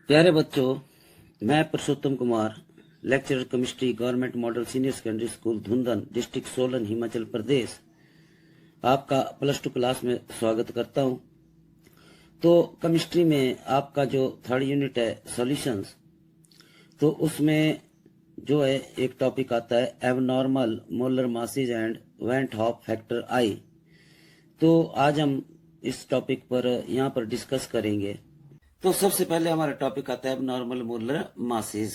प्यारे बच्चों, मैं Purushottam Kumar, lecturer chemistry, government model senior secondary school Dhundhan, district Solan, Himachal Pradesh, आपका +2 क्लास में स्वागत करता हूं। तो केमिस्ट्री में आपका जो 3rd यूनिट है सॉल्यूशंस, तो उसमें जो है एक टॉपिक आता है abnormal molar masses and went hop factor I. तो आज हम इस टॉपिक पर यहाँ पर डिस्कस करेंगे। तो सबसे पहले हमारा टॉपिक आता है एबनॉर्मल मोलर मासेज।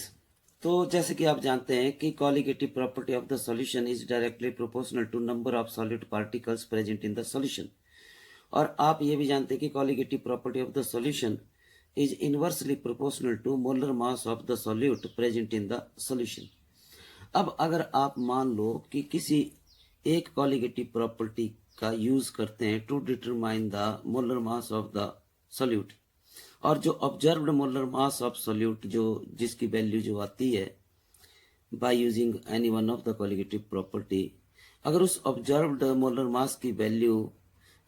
तो जैसे कि आप जानते हैं कि colligative property of the solution is directly proportional to number of solid particles present in the solution. और आप ये भी जानते हैं कि colligative property of the solution is inversely proportional to molar mass of the solute present in the solution. अब अगर आप मान लो कि किसी एक कॉलिगेटिव प्रॉपर्टी का यूज करते हैं to determine the molar mass of the solute, और जो observed molar mass of solute जो जिसकी वैल्यू जो आती है by using any one of the colligative property, अगर उस ऑब्जर्व्ड मोलर मास की value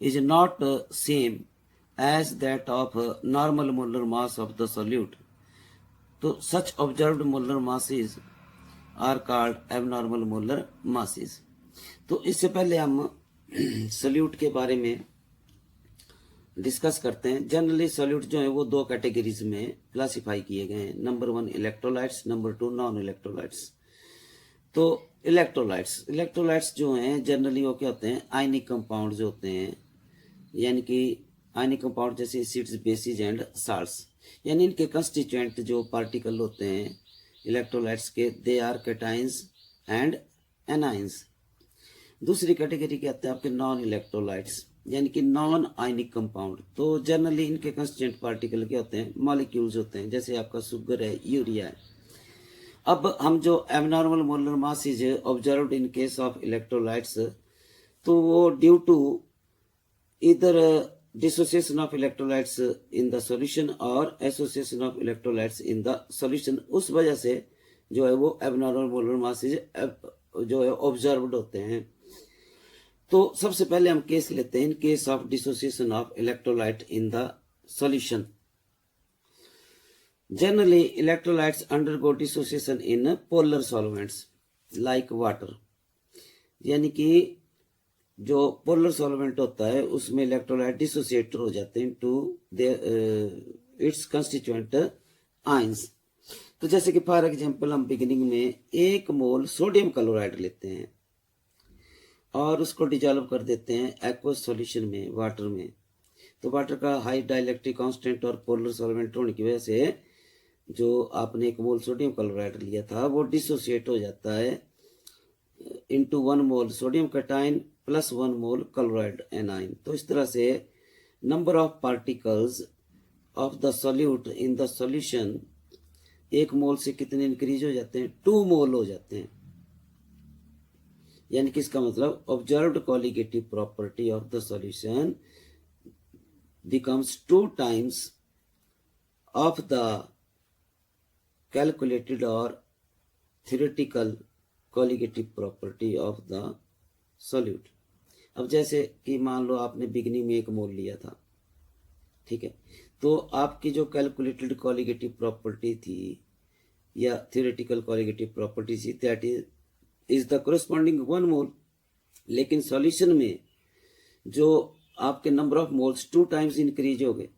is not same as that of normal molar mass of the solute, तो such observed molar masses are called abnormal molar masses. तो इससे पहले हम solute के बारे में डिस्कस करते हैं। जनरली सॉल्यूट जो है वो दो कैटेगरीज में क्लासिफाई किए गए हैं। Number 1 electrolytes, number 2 non electrolytes. तो इलेक्ट्रोलाइट्स जो हैं जनरली वो क्या होते हैं, आयनिक कंपाउंड जो होते हैं, यानी कि आयनिक कंपाउंड जैसे एसिड्स, बेसिस एंड साल्ट्स, यानी इनके कंस्टिट्यूएंट जो पार्टिकल होते हैं इलेक्ट्रोलाइट्स के, they are cations and anions. दूसरी कैटेगरी के आते हैं आपके नॉन इलेक्ट्रोलाइट्स, यानी कि नॉन आयनिक कंपाउंड। तो जनरली इनके कंस्टिट्यूएंट पार्टिकल क्या होते हैं, मॉलिक्यूल्स होते हैं, जैसे आपका शुगर है, यूरिया है। अब हम जो abnormal molar mass is observed in case of electrolytes, तो वो due to either dissociation of electrolytes in the solution और association of electrolytes in the solution, उस वजह से जो है वो एबनॉर्मल मोलर मास इज जो है ऑब्जर्व्ड होते हैं। तो सबसे पहले हम केस लेते हैं इन case of dissociation of electrolyte in the solution. Generally electrolytes undergo dissociation in polar solvents like water, यानी कि जो पोलर सॉल्वेंट होता है उसमें इलेक्ट्रोलाइट डिसोसिएट हो जाते हैं टू इट्स कंस्टिट्यूएंट आयंस। तो जैसे कि फॉर एग्जांपल हम बिगिनिंग में 1 मोल सोडियम क्लोराइड लेते हैं और उसको डिजॉल्व कर देते हैं एक्वस सॉल्यूशन में, वाटर में। तो वाटर का हाई डाइलेक्ट्रिक कांस्टेंट और पोलर सॉल्वेंट होने की वजह से जो आपने 1 मोल सोडियम क्लोराइड लिया था वो डिसोसिएट हो जाता है इनटू 1 मोल सोडियम कैटाइन प्लस 1 मोल क्लोराइड एनाइन। तो इस तरह से number of particles of the solute in the solution 1 मोल से कितने इंक्रीज हो जाते हैं, 2 मोल हो जाते हैं। यानी कि इसका मतलब observed colligative property of the solution becomes 2 times of the calculated और theoretical colligative property of the solute. अब जैसे कि मान लो आपने बिगनिंग में 1 मोल लिया था, ठीक है, तो आपकी जो कैलकुलेटेड कॉलिगेटिव प्रॉपर्टी थी या थ्योरेटिकल कॉलिगेटिव प्रॉपर्टी थी, that is the corresponding 1 mole. लेकिन सॉल्यूशन में जो आपके number of moles 2 times increase हो गए,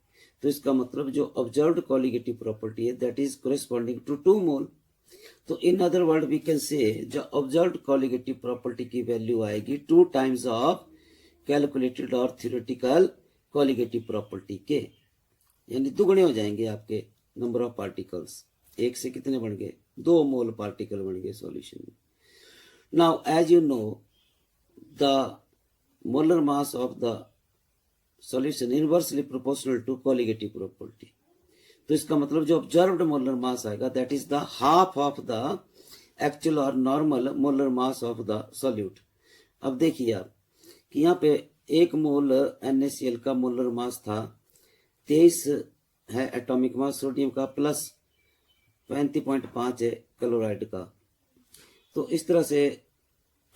तो इसका मतलब जो ऑब्जर्व्ड कॉलिगेटिव प्रॉपर्टी है that is corresponding to 2 mole. तो in other word we can say जो ऑब्जर्व्ड कॉलिगेटिव प्रॉपर्टी की वैल्यू आएगी 2 टाइम्स ऑफ कैलकुलेटेड और थ्योरेटिकल कॉलिगेटिव प्रॉपर्टी के, यानी दुगने हो जाएंगे आपके नंबर ऑफ पार्टिकल्स। 1 से कितने बन गए, 2 मोल पार्टिकल बन गए सॉल्यूशन में। Now, as you know, the molar mass of the solution inversely proportional to colligative property. तो इसका मतलब जो observed molar mass आएगा that is the half of the actual or normal molar mass of the solute। अब देखिए आप कि यहाँ पे 1 मोल NaCl का मोलर मास था 23 है एटॉमिक मास सोडियम का, प्लस 35.5 है क्लोराइड का। तो इस तरह से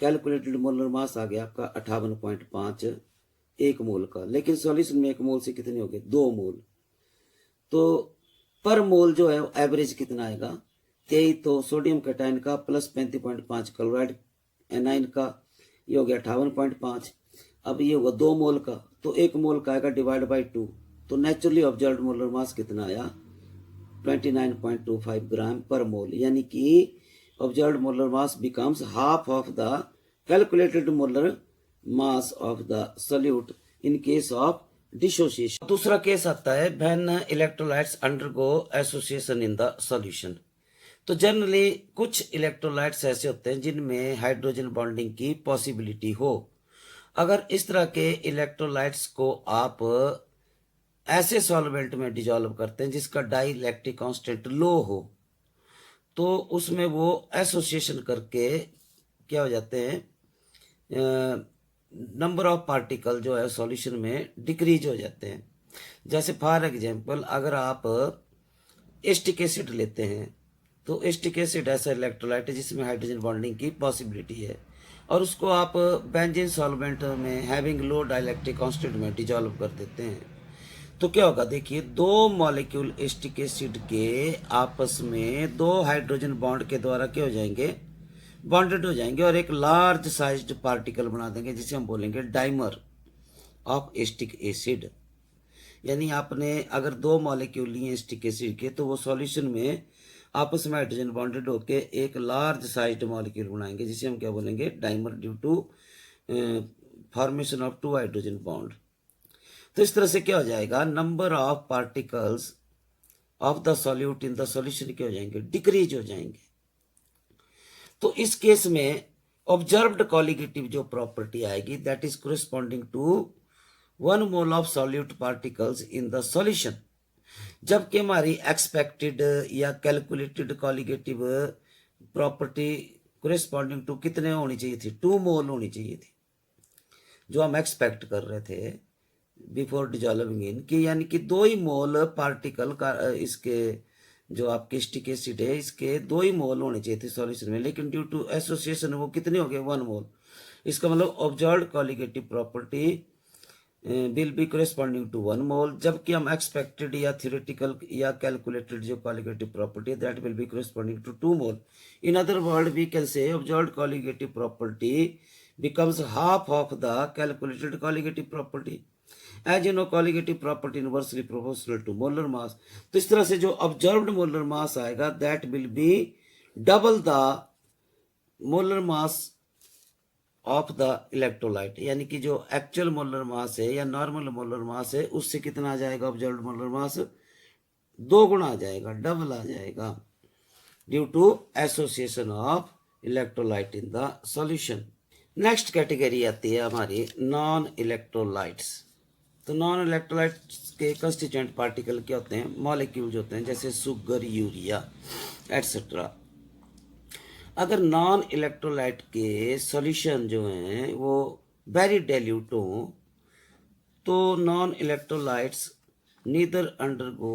कैलकुलेटेड मोलर मास आ गया आपका 58.5 1 मोल का। लेकिन सॉल्यूशन में 1 मोल से कितने हो गए, 2 मोल। तो पर मोल जो है एवरेज कितना आएगा 23, तो सोडियम कैटायन का प्लस 35.5, क्लोराइड एनाइन का ये हो गया 58.5। अब ये हुआ 2 मोल का, तो 1 मोल का आएगा डिवाइड बाई 2, तो नेचुरली ऑब्जर्व्ड मोलर मास कितना आया 29.25 ग्राम पर मोल, यानी कि observed molar mass becomes half of the calculated molar mass of the solute in case of dissociation. दूसरा केस आता है when electrolytes undergo association in the solution. तो जनरली कुछ इलेक्ट्रोलाइट्स ऐसे होते हैं जिनमें हाइड्रोजन बॉन्डिंग की पॉसिबिलिटी हो। अगर इस तरह के इलेक्ट्रोलाइट्स को आप ऐसे सॉल्वेंट में डिजॉल्व करते हैं जिसका डाइइलेक्ट्रिक कांस्टेंट लो हो, तो उसमें वो एसोसिएशन करके क्या हो जाते हैं, नंबर ऑफ पार्टिकल जो है सॉल्यूशन में डिक्रीज हो जाते हैं। जैसे फॉर एग्जांपल अगर आप एस्टिक एसिड लेते हैं, तो एस्टिक एसिड ऐसा इलेक्ट्रोलाइट है जिसमें हाइड्रोजन बॉन्डिंग की पॉसिबिलिटी है, और उसको आप बेंजीन सॉल्वेंट में हैविंग लो डाइइलेक्ट्रिक कांस्टेंट में डिजॉल्व कर देते हैं, तो क्या होगा देखिए, 2 मॉलिक्यूल एस्टिक एसिड के आपस में 2 हाइड्रोजन बॉन्ड के द्वारा क्या हो जाएंगे, बॉन्डेड हो जाएंगे, और एक लार्ज साइज्ड पार्टिकल बना देंगे जिसे हम बोलेंगे डाइमर ऑफ एस्टिक एसिड। यानी आपने अगर 2 मॉलिक्यूल लिए एस्टिक एसिड के, तो वो सॉल्यूशन में आपस में हाइड्रोजन बॉन्डेड होके एक लार्ज साइज्ड मॉलिक्यूल बनाएंगे जिसे हम क्या बोलेंगे, dimer, due to formation of 2 hydrogen bond. तो इस तरह से क्या हो जाएगा, number of particles of the solute in the solution क्या हो जाएंगे, डिक्रीज हो जाएंगे। तो इस केस में ऑब्जर्व्ड कॉलिगेटिव जो प्रॉपर्टी आएगी that is corresponding to 1 mole of solute particles in the solution, जबकि हमारी एक्सपेक्टेड या calculated colligative property corresponding to कितने होनी चाहिए थी, 2 मोल होनी चाहिए थी, जो हम एक्सपेक्ट कर रहे थे बिफोर डिजॉल्विंग इन, कि यानी कि 2 ही मोल पार्टिकल का इसके जो आपके एस्टिक एसिड है इसके 2 ही मोल होने चाहिए थे सॉल्यूशन में, लेकिन ड्यू टू एसोसिएशन वो कितने हो गए, 1 मोल। इसका मतलब observed colligative property will be corresponding to 1 mole, जबकि हम एक्सपेक्टेड या थियोरेटिकल या कैलकुलेटेड जो colligative property that will be corresponding to 2 mole. In other word we can say observed colligative property becomes half of the calculated colligative property. As you know, colligative property inversely proportional to molar mass. तो इस तरह से जो observed molar mass आएगा that will be double the molar mass of the electrolyte, यानी कि जो actual molar mass है या normal molar mass है उससे कितना आ जाएगा, observed molar mass 2 गुना आ जाएगा, डबल आ जाएगा, due to association of electrolyte in the solution. Next category आती है हमारी नॉन इलेक्ट्रोलाइट्स। तो नॉन इलेक्ट्रोलाइट्स के कंस्टिट्यूएंट पार्टिकल क्या होते हैं, मॉलिक्यूल्स होते हैं, जैसे शुगर, यूरिया एटसेट्रा। अगर नॉन इलेक्ट्रोलाइट के सॉल्यूशन जो हैं वो वेरी डाइल्यूट हो, तो non electrolytes neither undergo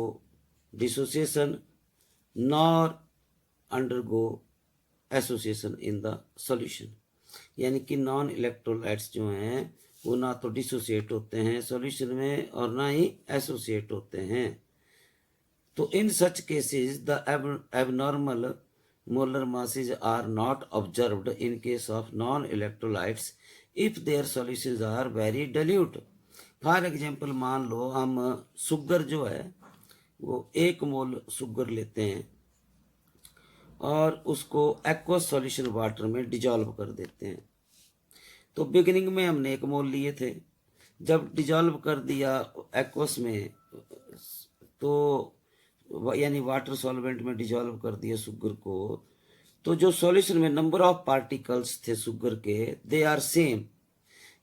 dissociation nor undergo association in the solution. यानी कि नॉन इलेक्ट्रोलाइट्स जो हैं वो ना तो डिसोसिएट होते हैं सॉल्यूशन में और ना ही एसोसिएट होते हैं। तो in such cases the abnormal molar masses are not observed in case of non electrolytes if their solutions are very dilute. For example मान लो हम शुगर जो है वो 1 मोल शुगर लेते हैं और उसको एक्वस सॉल्यूशन वाटर में डिजॉल्व कर देते हैं। तो बिगिनिंग में हमने 1 मोल लिए थे, जब डिजॉल्व कर दिया एक्वस में, तो यानी वाटर सॉल्वेंट में डिजॉल्व कर दिया शुगर को, तो जो सॉल्यूशन में नंबर ऑफ पार्टिकल्स थे शुगर के दे आर सेम,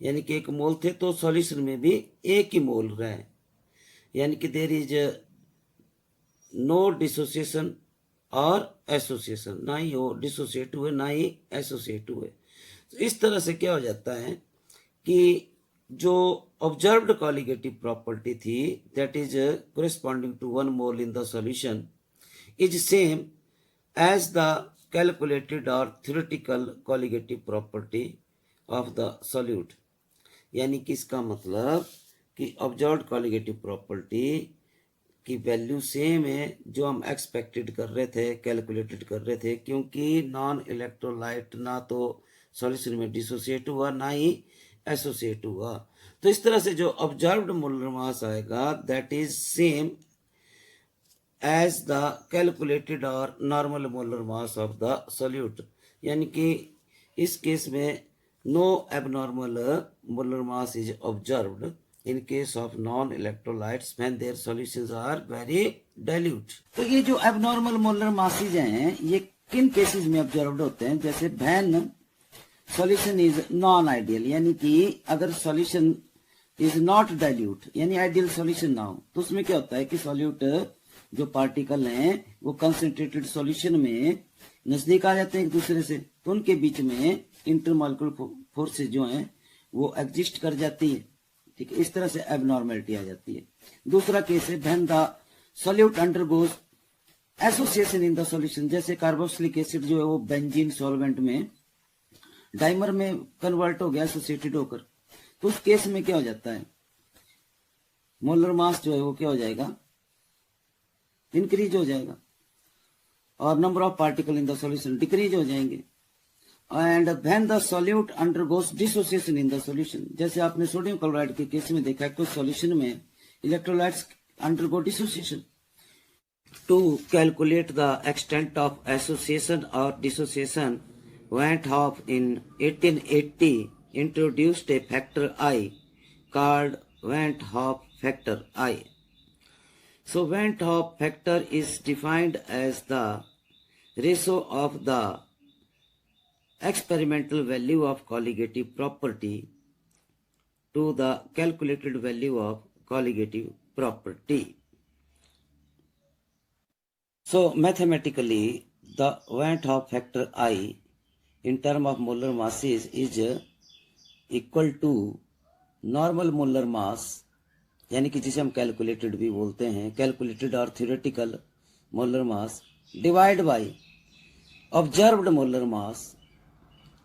यानी कि 1 मोल थे तो सॉल्यूशन में भी 1 ही मोल रहे, यानी कि देयर इज नो डिसोसिएशन और एसोसिएशन, ना ही वो डिसोसिएट हुए ना ही एसोसिएट हुए। तो इस तरह से क्या हो जाता है कि जो ऑब्जर्व्ड कॉलिगेटिव प्रॉपर्टी थी that is corresponding to 1 mole in the solution is same as the calculated और theoretical colligative property of the solute. यानी कि इसका मतलब कि ऑब्जर्व्ड कॉलिगेटिव प्रॉपर्टी की वैल्यू सेम है जो हम एक्सपेक्टेड कर रहे थे, कैलकुलेटेड कर रहे थे, क्योंकि नॉन इलेक्ट्रोलाइट ना तो सॉल्यूशन में डिसोसिएट हुआ ना ही एसोसिएट हुआ। तो इस तरह से जो ऑब्जर्व्ड मोलर मास आएगा that is same as the calculated और normal molar mass of the solute, यानी कि इस केस में no abnormal molar mass is observed in case of non-electrolytes when their solutions are very dilute। तो ये जो abnormal molar masses हैं ये किन केसेस में ऑब्जर्व्ड होते हैं? जैसे when solution is non-ideal, यानी कि अगर solution is not dilute यानी ideal solution ना हो, तो उसमें क्या होता है कि सॉल्यूट जो पार्टिकल हैं वो कंसंट्रेटेड सॉल्यूशन में नजदीक आ जाते हैं एक दूसरे से, तो उनके बीच में इंटरमॉलिक्यूलर फोर्सेज जो हैं वो एग्जिस्ट कर जाती है। ठीक है, इस तरह से एबनॉर्मेलिटी आ जाती है। दूसरा केस है when the solute undergoes association in the solution, जैसे कार्बोक्सिलिक एसिड जो है वो बेंजीन सॉल्वेंट में डाइमर में कन्वर्ट हो गया एसोसिएटेड होकर, तो उस केस में क्या हो जाता है? मोलर मास जो है वो क्या हो जाएगा? इंक्रीज हो जाएगा और number of particle in the solution decrease हो जाएंगे। And when the solute undergoes dissociation in the solution, जैसे आपने सोडियम क्लोराइड के केस में देखा कुछ सॉल्यूशन में electrolytes undergo dissociation. To calculate the extent of association और dissociation, Van't Hoff in 1880 introduced a factor I called Van't Hoff factor I. So Van't Hoff factor is defined as the ratio of the experimental value of colligative property to the calculated value of colligative property. So mathematically the Van't Hoff factor I in term of molar masses is equal to normal molar mass, यानी कि जिसे हम calculated भी बोलते हैं, calculated और theoretical molar mass divide by observed molar mass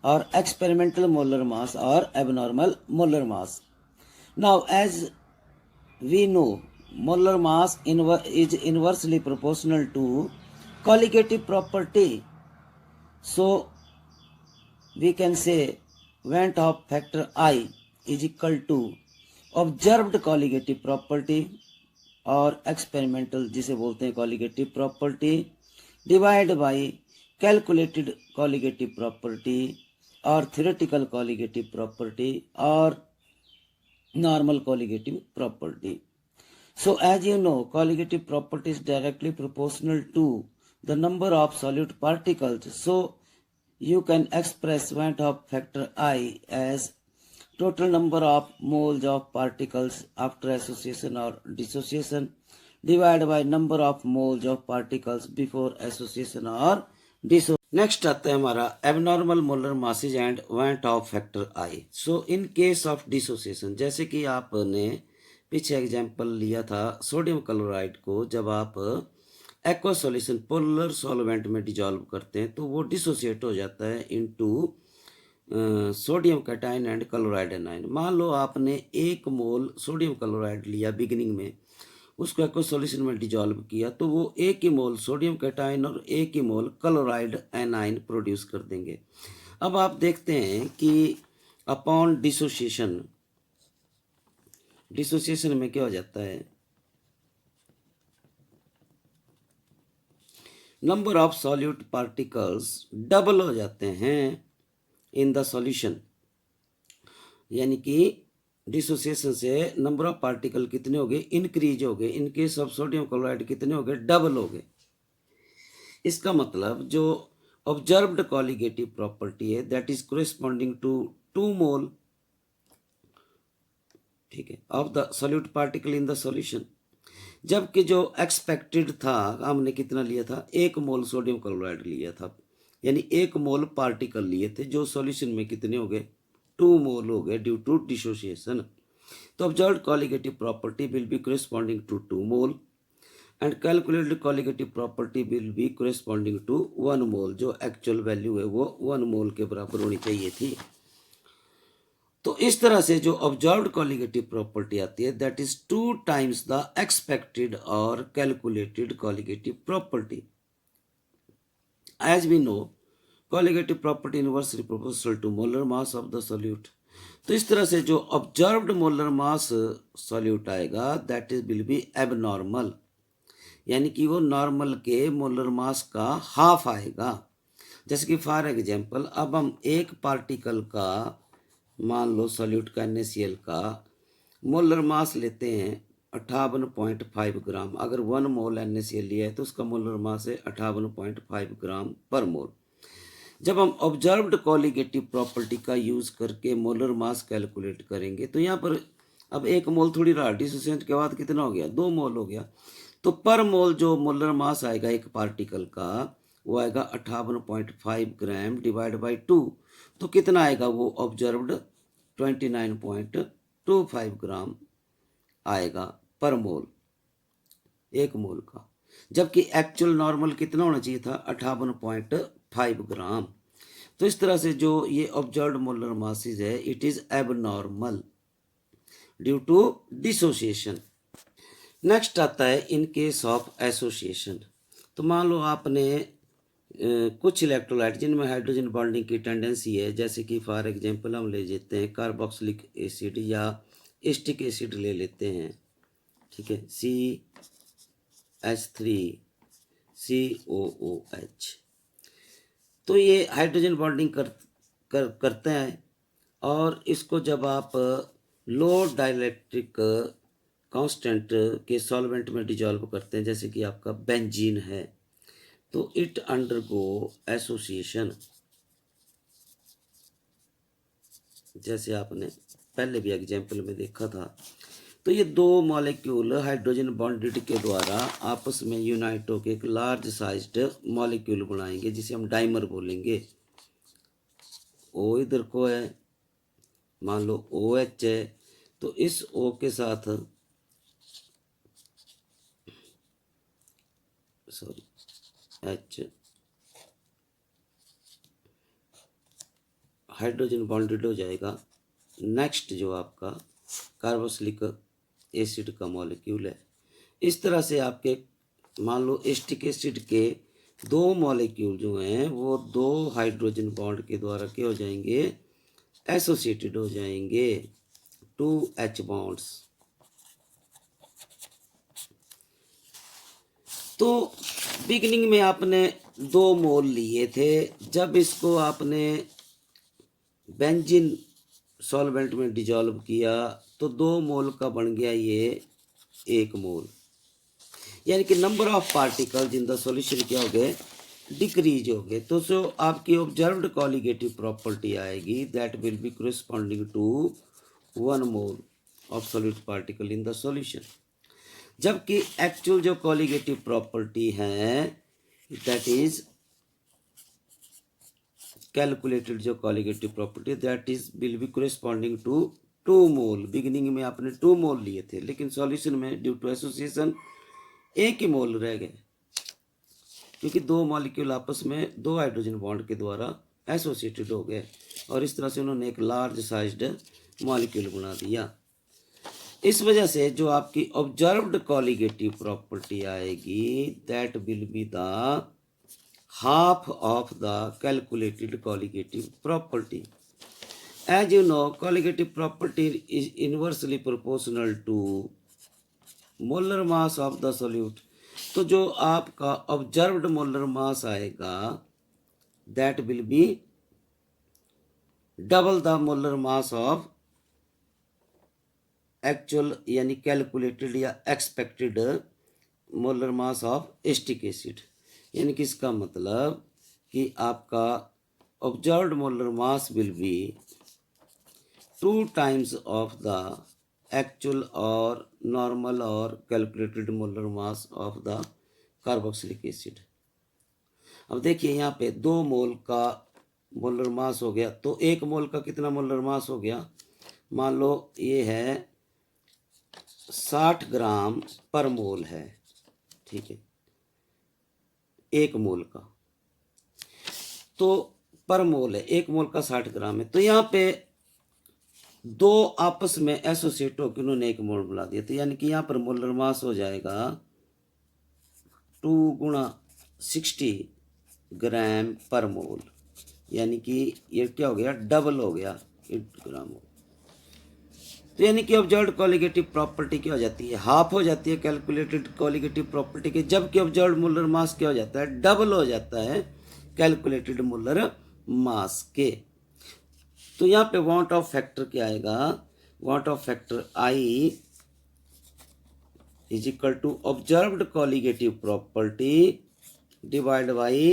और experimental molar mass और abnormal molar mass. Now as we know molar mass is inversely proportional to colligative property, so we can say Van't Hoff factor I is equal to observed colligative property और experimental जिसे बोलते हैं colligative property divide by calculated colligative property और theoretical colligative property और normal colligative property. So as you know, colligative property is directly proportional to the number of solute particles. So you can express Van't Hoff factor I as total number of moles of particles after association or dissociation divided by number of moles of particles before association or dissociation. Next आता है हमारा abnormal molar masses and Van't Hoff factor I. So in case of dissociation, जैसे कि आपने पीछे example लिया था sodium chloride को, जब आप एक्वा सॉल्यूशन पोलर सॉल्वेंट में डिजॉल्व करते हैं तो वो डिसोसिएट हो जाता है into sodium cation and chloride anion. मान लो आपने 1 मोल सोडियम क्लोराइड लिया बिगिनिंग में, उसको एक्वा सॉल्यूशन में डिजॉल्व किया तो वो 1 ही मोल सोडियम कैटायन और 1 ही मोल क्लोराइड एनायन प्रोड्यूस कर देंगे। अब आप देखते हैं कि अपॉन डिसोसिएशन में क्या हो जाता है? Number of solute particles double हो जाते हैं इन द सॉल्यूशन, यानी कि डिसोसिएशन से नंबर ऑफ पार्टिकल कितने हो गए? इंक्रीज हो गए। इन केस ऑफ सोडियम क्लोराइड कितने हो गए? डबल हो गए। इसका मतलब जो ऑब्जर्व्ड कॉलिगेटिव प्रॉपर्टी है दैट इज कोरिस्पॉन्डिंग टू 2 मोल, ठीक है, of the solute particle in the solution, जबकि जो एक्सपेक्टेड था हमने कितना लिया था? 1 मोल सोडियम क्लोराइड लिया था, यानी 1 मोल पार्टिकल लिए थे, जो सॉल्यूशन में कितने हो गए? 2 मोल हो गए ड्यू टू डिसोसिएशन। तो observed colligative property will be corresponding to 2 mole and calculated colligative property will be corresponding to 1 mole, जो एक्चुअल वैल्यू है वो 1 मोल के बराबर होनी चाहिए थी। तो इस तरह से जो ऑब्जर्व्ड कॉलिगेटिव प्रॉपर्टी आती है that is 2 times the expected और calculated colligative property. As we know colligative property inversely proportional to molar mass of the solute. तो इस तरह से जो ऑब्जर्व्ड मोलर मास सॉल्यूट आएगा that is will be abnormal, यानी कि वो नॉर्मल के मोलर मास का हाफ आएगा। जैसे कि फॉर एग्जांपल अब हम एक पार्टिकल का मान लो सॉल्यूट का NaCl का मोलर मास लेते हैं 58.5 ग्राम। अगर 1 मोल NaCl लिया है तो उसका मोलर मास है 58.5 ग्राम पर मोल। जब हम ऑब्जर्व्ड कॉलिगेटिव प्रॉपर्टी का यूज़ करके मोलर मास कैलकुलेट करेंगे तो यहाँ पर अब 1 मोल थोड़ी रहा, डिसोसिएशन के बाद कितना हो गया, 2 मोल हो गया। तो पर मोल जो मोलर मास आएगा एक पार्टिकल का वो आएगा 58.5 ग्राम डिवाइड बाई 2। तो कितना आएगा वो ऑब्जर्व्ड 29.25 ग्राम आएगा पर मोल, 1 मोल का। जबकि एक्चुअल नॉर्मल कितना होना चाहिए था, 58.5 ग्राम। तो इस तरह से जो ये ऑब्जर्व्ड मोलर मासेज है it is abnormal due to dissociation. Next आता है इन केस ऑफ एसोसिएशन। तो मान लो आपने कुछ इलेक्ट्रोलाइट जिनमें हाइड्रोजन बॉन्डिंग की टेंडेंसी है, जैसे कि फॉर एग्जांपल हम ले लेते हैं कार्बोक्सिलिक एसिड या एस्टिक एसिड ले लेते हैं, ठीक है, CH3COOH। तो ये हाइड्रोजन बॉन्डिंग करते हैं और इसको जब आप लो डाइलेक्ट्रिक कांस्टेंट के सॉल्वेंट में डिजॉल्व करते हैं, जैसे कि आपका बेंजीन है, तो इट अंडरगो एसोसिएशन। जैसे आपने पहले भी एग्जाम्पल में देखा था। तो ये 2 मॉलिक्यूल हाइड्रोजन बॉन्डेड के द्वारा आपस में यूनाइट होकर एक लार्ज साइज्ड मॉलिक्यूल बनाएंगे जिसे हम डाइमर बोलेंगे। O इधर को है, मान लो OH है, तो इस O के साथ H हाइड्रोजन बॉन्डेड हो जाएगा। नेक्स्ट जो आपका कार्बोक्सिलिक एसिड का मॉलिक्यूल है। इस तरह से आपके मान लो एस्टिक एसिड के 2 मॉलिक्यूल जो हैं वो 2 हाइड्रोजन बॉन्ड के द्वारा क्या हो जाएंगे, एसोसिएटेड हो जाएंगे, 2H बॉन्ड्स। तो बिगिनिंग में आपने 2 मोल लिए थे, जब इसको आपने बेंजीन सॉल्वेंट में डिजॉल्व किया तो 2 मोल का बन गया ये 1 मोल, यानी कि number of particles in the solution क्या हो गए, डिक्रीज हो गए। तो जो आपकी ऑब्जर्व्ड कॉलिगेटिव प्रॉपर्टी आएगी that will be corresponding to 1 mole of solute particle in the solution. जबकि एक्चुअल जो कॉलिगेटिव प्रॉपर्टी है दैट इज कैलकुलेटेड जो colligative property that is will be corresponding to 2 mole. Beginning में आपने 2 mole लिए थे लेकिन सॉल्यूशन में ड्यू टू एसोसिएशन 1 ही मोल रह गए, क्योंकि 2 मॉलिक्यूल आपस में 2 हाइड्रोजन बॉन्ड के द्वारा एसोसिएटेड हो गए और इस तरह से उन्होंने एक लार्ज साइज्ड मॉलिक्यूल बना दिया। इस वजह से जो आपकी ऑब्जर्व्ड कॉलिगेटिव प्रॉपर्टी आएगी that will be the half of the calculated colligative property. As you know, colligative property is inversely proportional to molar mass of the solute. तो जो आपका observed molar mass आएगा that will be double the molar mass of actual यानी calculated या expected molar mass of acetic acid। यानी कि इसका मतलब कि आपका observed molar mass will be 2 times of the actual और नॉर्मल और calculated molar mass of the carboxylic acid. अब देखिए यहाँ पे 2 मोल का मोलर मास हो गया, तो 1 मोल का कितना मोलर मास हो गया, मान लो ये है 60 ग्राम पर मोल है, ठीक है, 1 मोल का, तो पर मोल है 1 मोल का 60 ग्राम है। तो यहाँ पे दो आपस में एसोसिएट होकर उन्होंने एक मोल बना दिया, तो यानी कि यहाँ पर मोलर मास हो जाएगा 2 गुणा 60 ग्राम पर मोल, यानी कि ये क्या हो गया, डबल हो गया 8 ग्राम। तो यानी कि ऑब्जर्व्ड कॉलिगेटिव प्रॉपर्टी क्या हो जाती है, हाफ हो जाती है कैलकुलेटेड कॉलिगेटिव प्रॉपर्टी के, जबकि ऑब्जर्व्ड मोलर मास क्या हो जाता है, डबल हो जाता है कैलकुलेटेड मोलर मास के। तो यहाँ पे वांट ऑफ फैक्टर क्या आएगा, Van't Hoff factor I is equal to observed colligative property divide by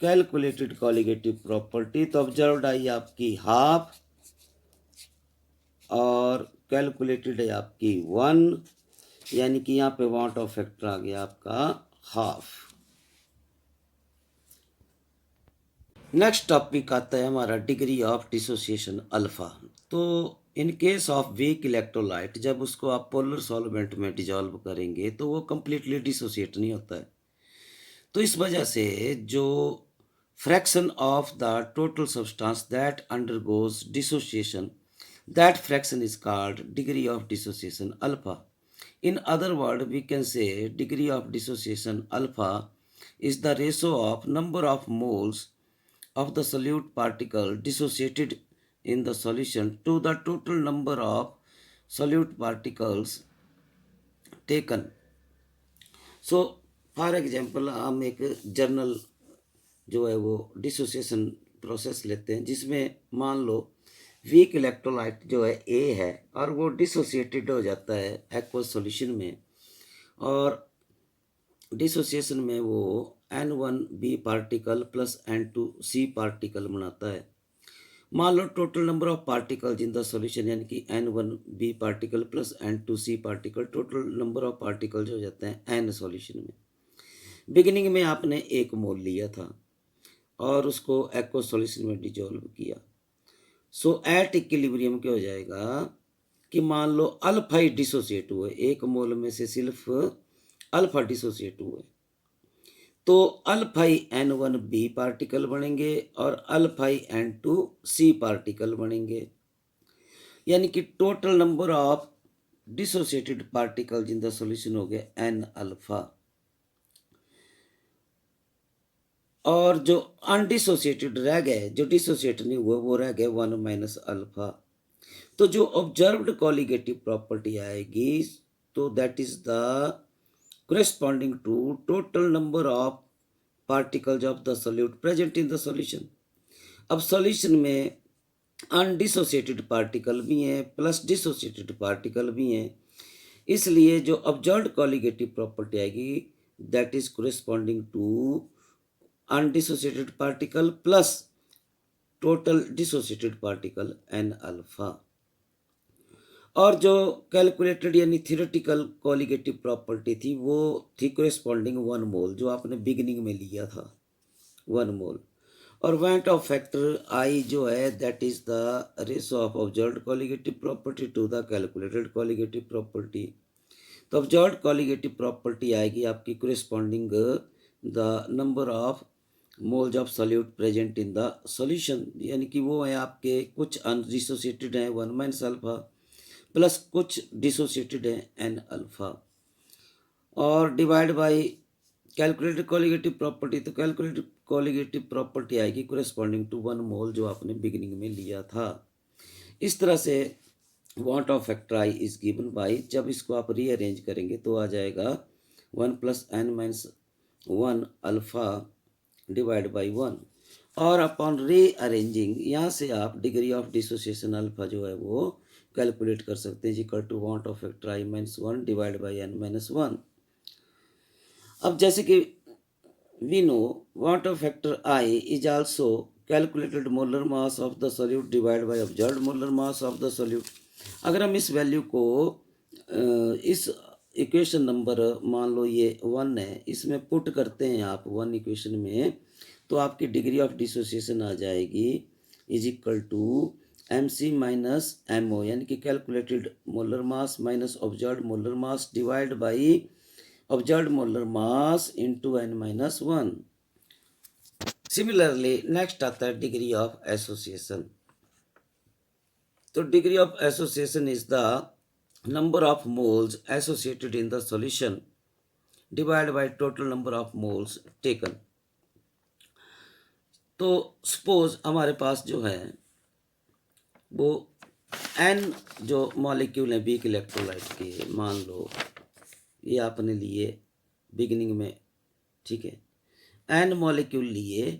calculated colligative property. तो ऑब्जर्व्ड आई आपकी हाफ और कैलकुलेटेड है आपकी 1, यानी कि यहाँ पे वांट ऑफ फैक्टर आ गया आपका हाफ। नेक्स्ट टॉपिक आता है हमारा डिग्री ऑफ डिसोसिएशन अल्फा। तो in case of weak electrolyte, जब उसको आप पोलर सॉल्वेंट में डिजॉल्व करेंगे तो वो कंप्लीटली डिसोसिएट नहीं होता है। तो इस वजह से जो fraction of the total substance that undergoes dissociation, that fraction is called degree of dissociation alpha. In other words, we can say degree of dissociation alpha is the ratio of number of moles of the solute particle dissociated in the solution to the total number of solute particles taken. So, for example, हम एक journal जो है वो dissociation process लेते हैं, जिसमें मान लो weak electrolyte जो है ए है और वो डिसोसिएटेड हो जाता है एक्वस सॉल्यूशन में, और डिसोसिएशन में वो N1B particle plus N2C particle बनाता है। मान लो total number of particles in the solution, यानी कि N1B particle plus N2C particle, total number of particles हो जाते हैं N सॉल्यूशन में। बिगिनिंग में आपने 1 मोल लिया था और उसको एक्वस सॉल्यूशन में डिजोल्व किया। सो एट इक्विलिब्रियम क्या हो जाएगा कि मान लो अल्फा ही डिसोसिएट हुए, 1 मोल में से सिर्फ अल्फा डिसोसिएट हुए, तो अल्फा ही N1B पार्टिकल बनेंगे और अल्फा ही N2C पार्टिकल बनेंगे, यानी कि total number of dissociated particle in the solution हो गए N अल्फा, और जो अनडिसोसिएटेड रह गए, जो डिसोसिएट नहीं हुए, वो रह गए 1 माइनस अल्फा। तो जो ऑब्जर्व्ड कॉलिगेटिव प्रॉपर्टी आएगी, तो that is the corresponding to total number of particles of the solute present in the solution। अब सॉल्यूशन में अनडिसोसिएटेड पार्टिकल भी हैं प्लस डिसोसिएटेड पार्टिकल भी हैं, इसलिए जो ऑब्जर्व्ड कॉलिगेटिव प्रॉपर्टी आएगी that is corresponding to undissociated particle plus total dissociated particle N alpha. और जो कैलकुलेटेड यानी थियोरेटिकल कॉलिगेटिव प्रॉपर्टी थी वो थी कोरेस्पॉन्डिंग 1 मोल, जो आपने बिगिनिंग में लिया था 1 मोल। और वांट ऑफ फैक्टर आई जो है that is the ratio of observed colligative property to the calculated colligative property. तो ऑब्जर्व्ड कॉलिगेटिव प्रॉपर्टी आएगी आपकी corresponding the number of moles of solute present in the solution, यानी कि वो है आपके कुछ अनडिसोसिएटेड हैं 1 माइनस अल्फा प्लस कुछ डिसोसिएटेड है N अल्फा, और divide by calculated colligative property. तो कैलकुलेटेड कॉलिगेटिव प्रॉपर्टी आएगी कोरेस्पॉन्डिंग टू 1 मोल जो आपने बिगिनिंग में लिया था। इस तरह से want Hoff factor I is given by, जब इसको आप रीअरेंज करेंगे तो आ जाएगा 1 plus N minus 1 alpha divide by 1, और अपॉन रीअरेंजिंग यहाँ से आप डिग्री ऑफ डिसोसिएशन अल्फा जो है वो कैलकुलेट कर सकते हैं, equal to Van't Hoff factor I minus 1 divide by N minus 1। अब जैसे कि we know Van't Hoff factor I is also calculated molar mass of the solute divide by observed molar mass of the solute. अगर हम इस value को इस equation number मान लो ये 1 है, इसमें पुट करते हैं आप 1 इक्वेशन में, तो आपकी डिग्री ऑफ डिसोसिएशन आ जाएगी is equal to MC minus MO, यानी कि calculated molar mass minus observed molar mass divide by observed molar mass into N minus 1। Similarly next आता है डिग्री ऑफ एसोसिएशन। तो degree of association is the number of moles associated in the solution divide by total number of moles taken. तो suppose हमारे पास जो है वो n जो मॉलिक्यूल हैं वीक इलेक्ट्रोलाइट के, मान लो ये आपने लिए बिगिनिंग में, ठीक है, n मॉलिक्यूल लिए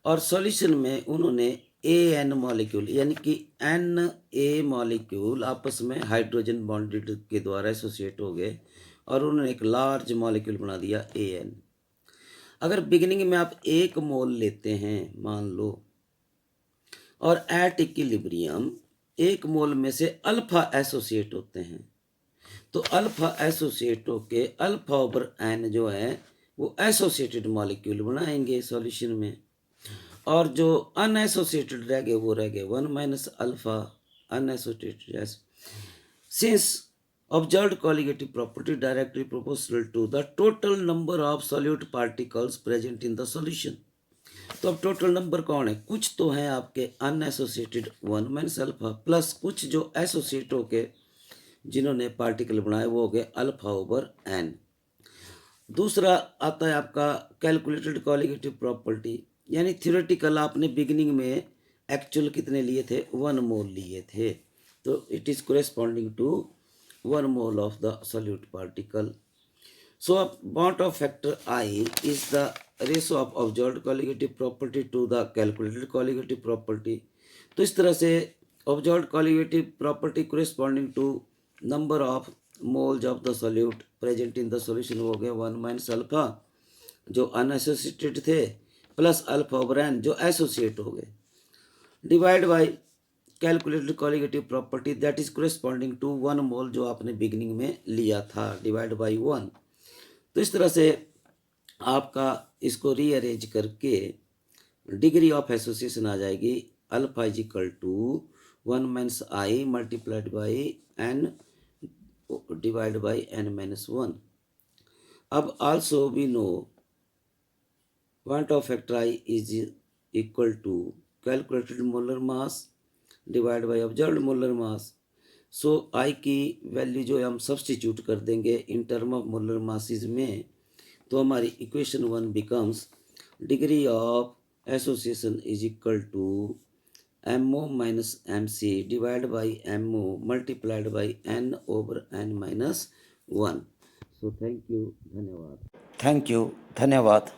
और सॉल्यूशन में उन्होंने an मॉलिक्यूल यानी कि Na मॉलिक्यूल आपस में हाइड्रोजन बॉन्डेड के द्वारा एसोसिएट हो गए और उन्होंने एक लार्ज मॉलिक्यूल बना दिया An। अगर बिगिनिंग में आप 1 मोल लेते हैं मान लो, और एट इक्विलिब्रियम 1 मोल में से अल्फा एसोसिएट होते हैं, तो अल्फा एसोसिएट होके अल्फा ओवर एन जो है वो एसोसिएटेड मॉलिक्यूल बनाएंगे सॉल्यूशन में, और जो अनएसोसिएटेड रह गए वो रह गए 1 minus alpha unassociated. Since observed colligative property directly proportional to the total number of solute particles present in the solution। तो अब टोटल नंबर कौन है, कुछ तो हैं आपके अनएसोसिएटेड 1 माइनस अल्फा प्लस कुछ जो एसोसिएट होके जिन्होंने पार्टिकल बनाए वो हो गए अल्फा ओवर एन। दूसरा आता है आपका कैलकुलेटेड कॉलिगेटिव प्रॉपर्टी, यानी थ्योरेटिकल आपने बिगिनिंग में एक्चुअल कितने लिए थे 1 मोल लिए थे, तो it is corresponding to 1 mole of the solute particle। So amount of factor I is the ratio of observed colligative property to the calculated colligative property। तो इस तरह से observed colligative property corresponding to number of moles of the solute present in the solution हो गया 1 minus alpha जो unassociated थे plus alpha over n जो associate हो गए, divide by calculated colligative property that is corresponding to 1 mole जो आपने beginning में लिया था डिवाइड बाई 1। तो इस तरह से आपका इसको रीअरेंज करके डिग्री ऑफ एसोसिएशन आ जाएगी alpha is equal to 1 minus i multiplied by n divide by n minus 1। अब also we know point of factor I is equal to calculated molar mass divide by observed molar mass. So i की value जो है हम substitute कर देंगे in term of molar masses में, तो हमारी equation 1 becomes degree of association is equal to MO minus MC divide by MO multiplied by N over N minus 1। So thank you, धन्यवाद।